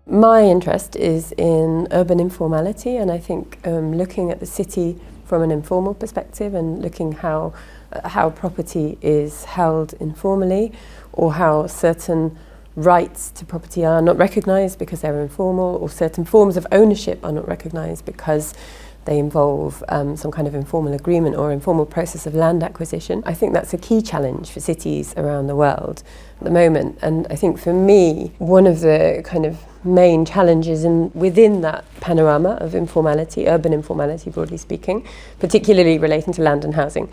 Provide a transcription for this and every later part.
My interest is in urban informality, and I think looking at the city from an informal perspective and looking how property is held informally, or how certain rights to property are not recognised because they're informal, or certain forms of ownership are not recognised because they involve some kind of informal agreement or informal process of land acquisition. I think that's a key challenge for cities around the world at the moment. And I think for me, one of the kind of main challenges within that panorama of informality, urban informality broadly speaking, particularly relating to land and housing,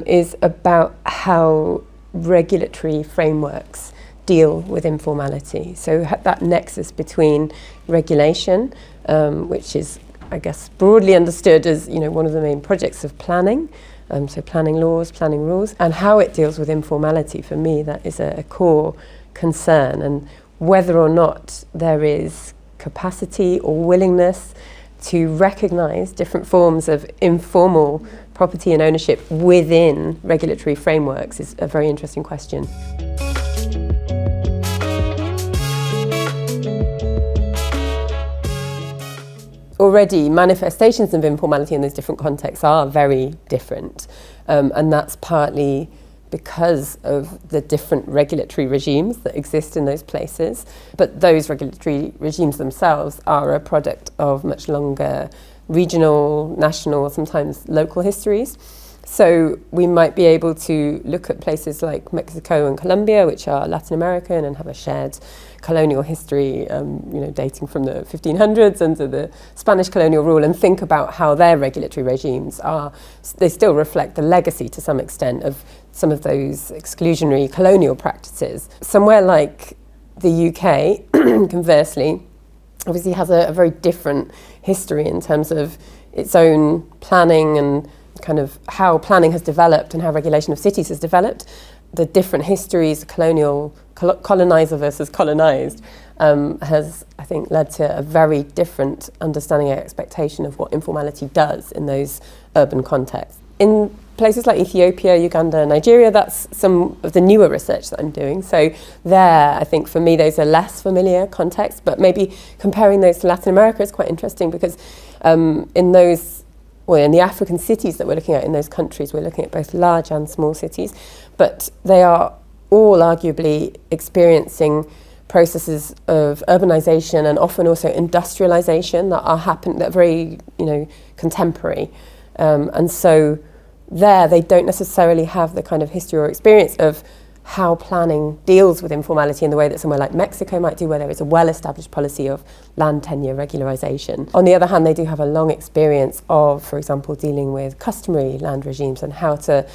is about how regulatory frameworks deal with informality. So that nexus between regulation, which is, I guess, broadly understood as, one of the main projects of planning, so planning laws, planning rules, and how it deals with informality. For me, that is a core concern, and whether or not there is capacity or willingness to recognise different forms of informal property and ownership within regulatory frameworks is a very interesting question. Already, manifestations of informality in those different contexts are very different, and that's partly because of the different regulatory regimes that exist in those places. But those regulatory regimes themselves are a product of much longer regional, national, sometimes local histories. So we might be able to look at places like Mexico and Colombia, which are Latin American and have a shared colonial history, dating from the 1500s under the Spanish colonial rule, and think about how their regulatory regimes they still reflect the legacy to some extent of some of those exclusionary colonial practices. Somewhere like the UK, conversely, obviously has a very different history in terms of its own planning and kind of how planning has developed and how regulation of cities has developed. The different histories, colonizer versus colonized, has, I think, led to a very different understanding and expectation of what informality does in those urban contexts. In places like Ethiopia, Uganda, Nigeria, that's some of the newer research that I'm doing. So there, I think for me, those are less familiar contexts, but maybe comparing those to Latin America is quite interesting because in the African cities that we're looking at in those countries, we're looking at both large and small cities, but they are all arguably experiencing processes of urbanization and often also industrialization that are very, contemporary. And so there, they don't necessarily have the kind of history or experience of how planning deals with informality in the way that somewhere like Mexico might do, where there is a well-established policy of land tenure regularization. On the other hand, they do have a long experience of, for example, dealing with customary land regimes and how to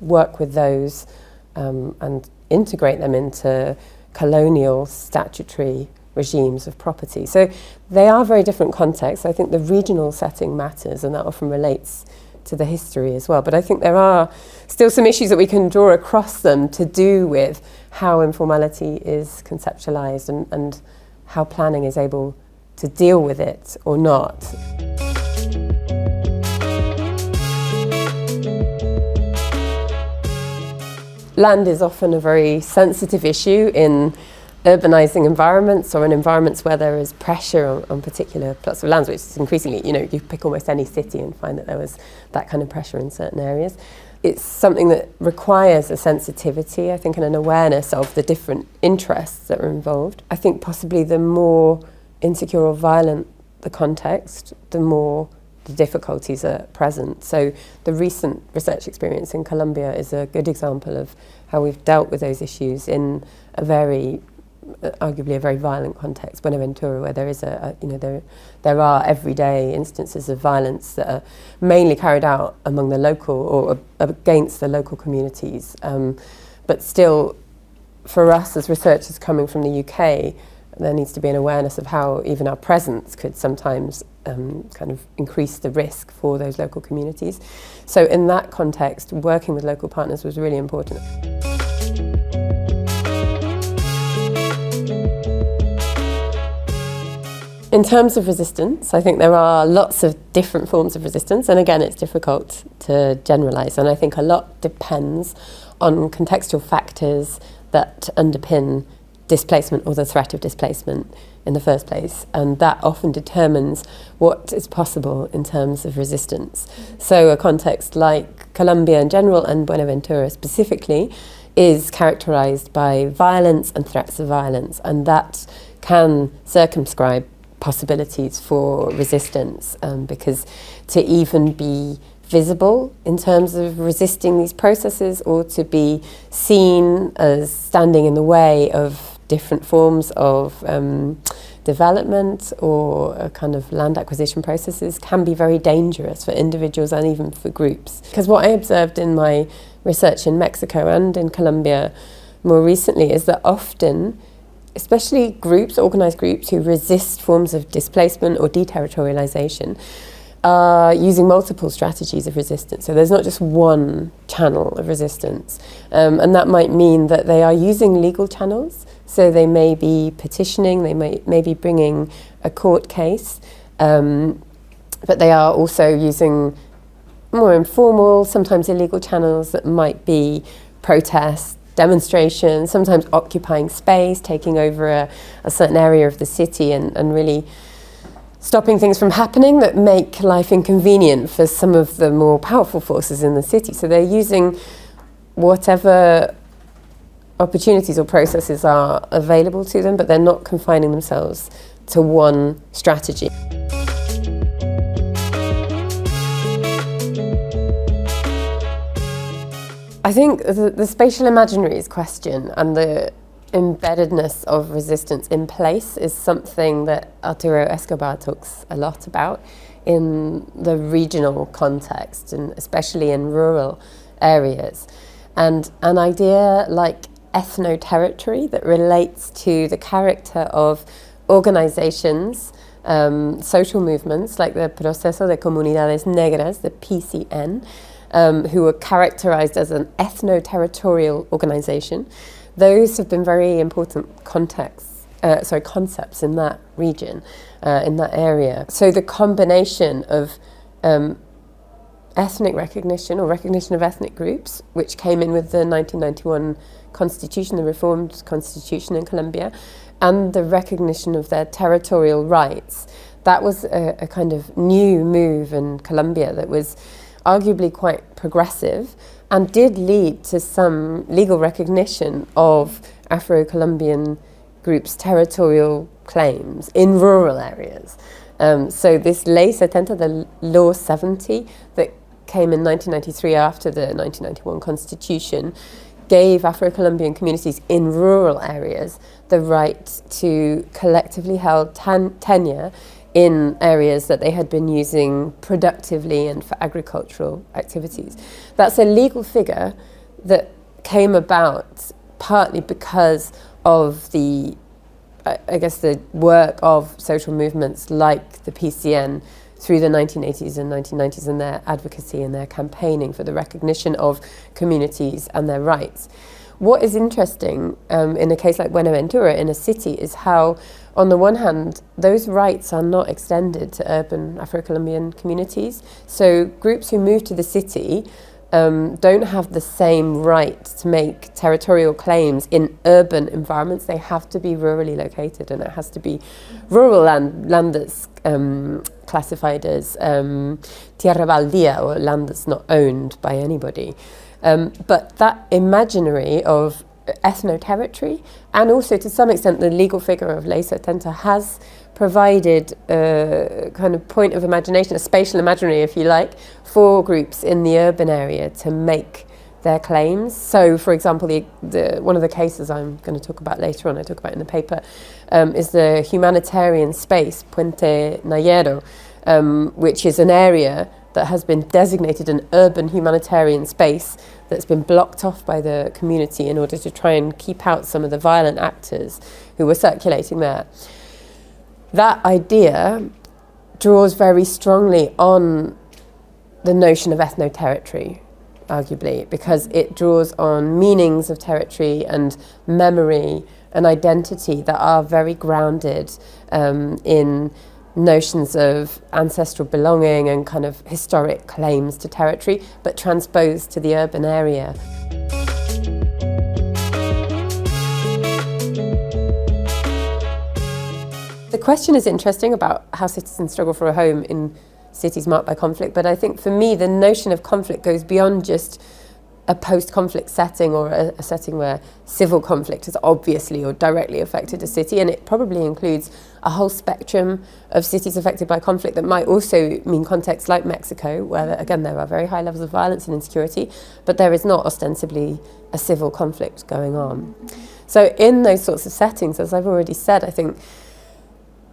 work with those and integrate them into colonial statutory regimes of property. So they are very different contexts. I think the regional setting matters, and that often relates to the history as well. But I think there are still some issues that we can draw across them to do with how informality is conceptualized and how planning is able to deal with it or not. Land is often a very sensitive issue in urbanizing environments or in environments where there is pressure on particular plots of land, which is increasingly, you pick almost any city and find that there was that kind of pressure in certain areas. It's something that requires a sensitivity, I think, and an awareness of the different interests that are involved. I think possibly the more insecure or violent the context, the more the difficulties are present. So the recent research experience in Colombia is a good example of how we've dealt with those issues in arguably a very violent context, Buenaventura, where there is there are everyday instances of violence that are mainly carried out among the local or against the local communities. But still, for us as researchers coming from the UK, there needs to be an awareness of how even our presence could sometimes kind of increase the risk for those local communities. So in that context, working with local partners was really important. In terms of resistance, I think there are lots of different forms of resistance, and again, it's difficult to generalise, and I think a lot depends on contextual factors that underpin displacement or the threat of displacement in the first place, and that often determines what is possible in terms of resistance. So a context like Colombia in general and Buenaventura specifically is characterised by violence and threats of violence, and that can circumscribe possibilities for resistance, because to even be visible in terms of resisting these processes, or to be seen as standing in the way of different forms of development or a kind of land acquisition processes, can be very dangerous for individuals and even for groups. Because what I observed in my research in Mexico and in Colombia more recently is that often, especially groups, organised groups who resist forms of displacement or deterritorialisation, are using multiple strategies of resistance. So there's not just one channel of resistance. And that might mean that they are using legal channels. So they may be petitioning, they may be bringing a court case, but they are also using more informal, sometimes illegal channels that might be protests, demonstrations, sometimes occupying space, taking over a certain area of the city and really stopping things from happening that make life inconvenient for some of the more powerful forces in the city. So they're using whatever opportunities or processes are available to them, but they're not confining themselves to one strategy. I think the spatial imaginaries question and the embeddedness of resistance in place is something that Arturo Escobar talks a lot about in the regional context, and especially in rural areas. And an idea like ethno-territory that relates to the character of organizations, social movements like the Proceso de Comunidades Negras, the PCN, who are characterized as an ethno-territorial organization. Those have been very important concepts in that region, in that area. So the combination of ethnic recognition or recognition of ethnic groups, which came in with the 1991 constitution, the reformed constitution in Colombia, and the recognition of their territorial rights, that was a kind of new move in Colombia that was arguably quite progressive and did lead to some legal recognition of Afro-Colombian groups' territorial claims in rural areas. So this Ley 70, the Law 70, that came in 1993 after the 1991 constitution, gave Afro-Colombian communities in rural areas the right to collectively held tenure in areas that they had been using productively and for agricultural activities. That's a legal figure that came about partly because of the work of social movements like the PCN through the 1980s and 1990s, and their advocacy and their campaigning for the recognition of communities and their rights. What is interesting in a case like Buenaventura in a city is how, on the one hand, those rights are not extended to urban Afro-Colombian communities. So groups who move to the city don't have the same right to make territorial claims in urban environments. They have to be rurally located, and it has to be rural land that's classified as tierra baldía, or land that's not owned by anybody. But that imaginary of ethno-territory, and also to some extent the legal figure of Ley 70, has provided a kind of point of imagination, a spatial imaginary, if you like, for groups in the urban area to make their claims. So, for example, one of the cases I'm going to talk about later on, I talk about in the paper, is the humanitarian space, Puente Nayero, which is an area that has been designated an urban humanitarian space that's been blocked off by the community in order to try and keep out some of the violent actors who were circulating there. That idea draws very strongly on the notion of ethno-territory, arguably, because it draws on meanings of territory and memory and identity that are very grounded in notions of ancestral belonging and kind of historic claims to territory, but transposed to the urban area. The question is interesting about how citizens struggle for a home in cities marked by conflict, but I think for me the notion of conflict goes beyond just a post-conflict setting or a setting where civil conflict has obviously or directly affected a city, and it probably includes a whole spectrum of cities affected by conflict that might also mean contexts like Mexico, where again there are very high levels of violence and insecurity, but there is not ostensibly a civil conflict going on. So in those sorts of settings, as I've already said, I think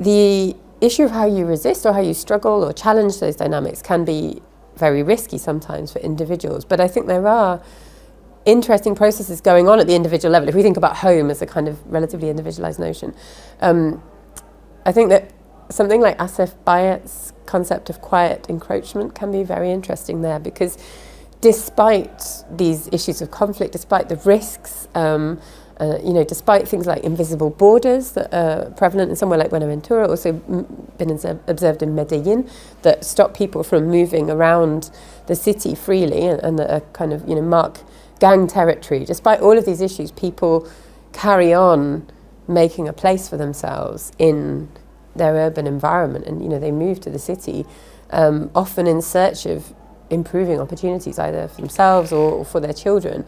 the issue of how you resist or how you struggle or challenge those dynamics can be very risky sometimes for individuals. But I think there are interesting processes going on at the individual level. If we think about home as a kind of relatively individualized notion, I think that something like Asif Bayat's concept of quiet encroachment can be very interesting there, because despite these issues of conflict, despite the risks, despite things like invisible borders that are prevalent in somewhere like Buenaventura, also been observed in Medellin, that stop people from moving around the city freely and that are kind of, mark gang territory. Despite all of these issues, people carry on making a place for themselves in their urban environment, and they move to the city, often in search of improving opportunities either for themselves or for their children.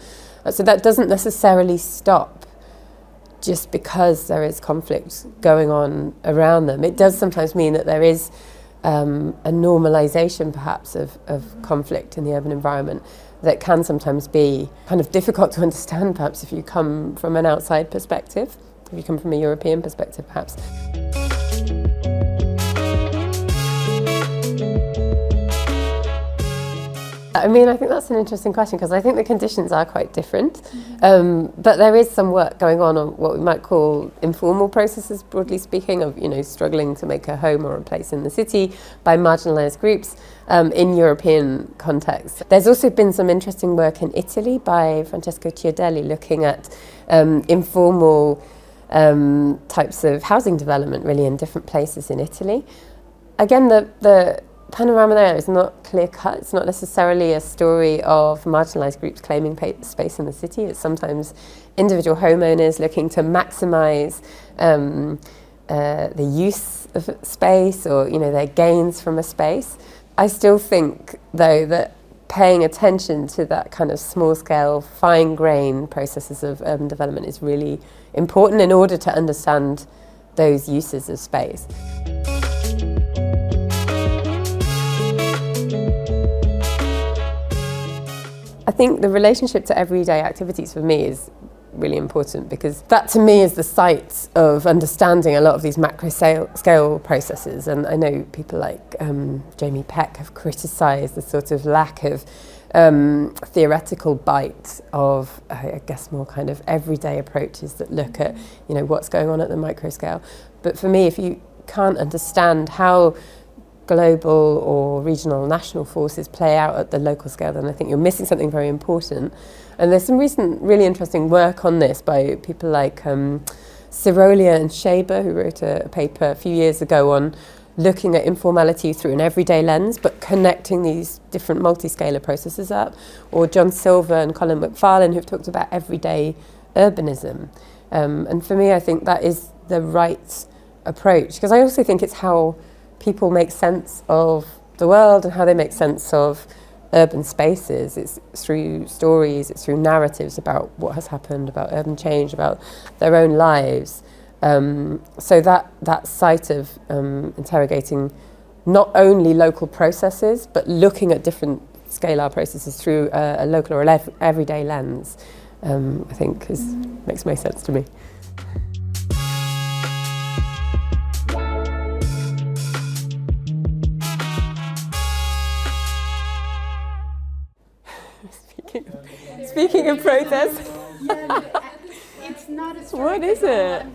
So that doesn't necessarily stop just because there is conflict going on around them. It does sometimes mean that there is a normalization perhaps of conflict in the urban environment that can sometimes be kind of difficult to understand, perhaps if you come from an outside perspective, if you come from a European perspective perhaps. I mean, I think that's an interesting question, because I think the conditions are quite different. But there is some work going on what we might call informal processes, broadly speaking, of struggling to make a home or a place in the city by marginalised groups in European contexts. There's also been some interesting work in Italy by Francesco Ciardelli looking at informal types of housing development really in different places in Italy. Again, the panorama there is not clear-cut. It's not necessarily a story of marginalised groups claiming space in the city. It's sometimes individual homeowners looking to maximise the use of space or their gains from a space. I still think, though, that paying attention to that kind of small-scale, fine-grained processes of urban development is really important in order to understand those uses of space. I think the relationship to everyday activities for me is really important, because that to me is the site of understanding a lot of these macro scale processes. And I know people like Jamie Peck have criticised the sort of lack of theoretical bite of, I guess, more kind of everyday approaches that look at what's going on at the micro scale. But for me, if you can't understand how global or regional national forces play out at the local scale, then I think you're missing something very important. And there's some recent really interesting work on this by people like Sirolia and Shaber, who wrote a paper a few years ago on looking at informality through an everyday lens, but connecting these different multi-scalar processes up, or John Silver and Colin McFarlane, who've talked about everyday urbanism. And for me, I think that is the right approach, because I also think it's how people make sense of the world and how they make sense of urban spaces. It's through stories, it's through narratives about what has happened, about urban change, about their own lives. So that site of interrogating not only local processes, but looking at different scalar processes through a local or everyday lens, I think makes most sense to me. Speaking of process. Yeah, it's not a What is it?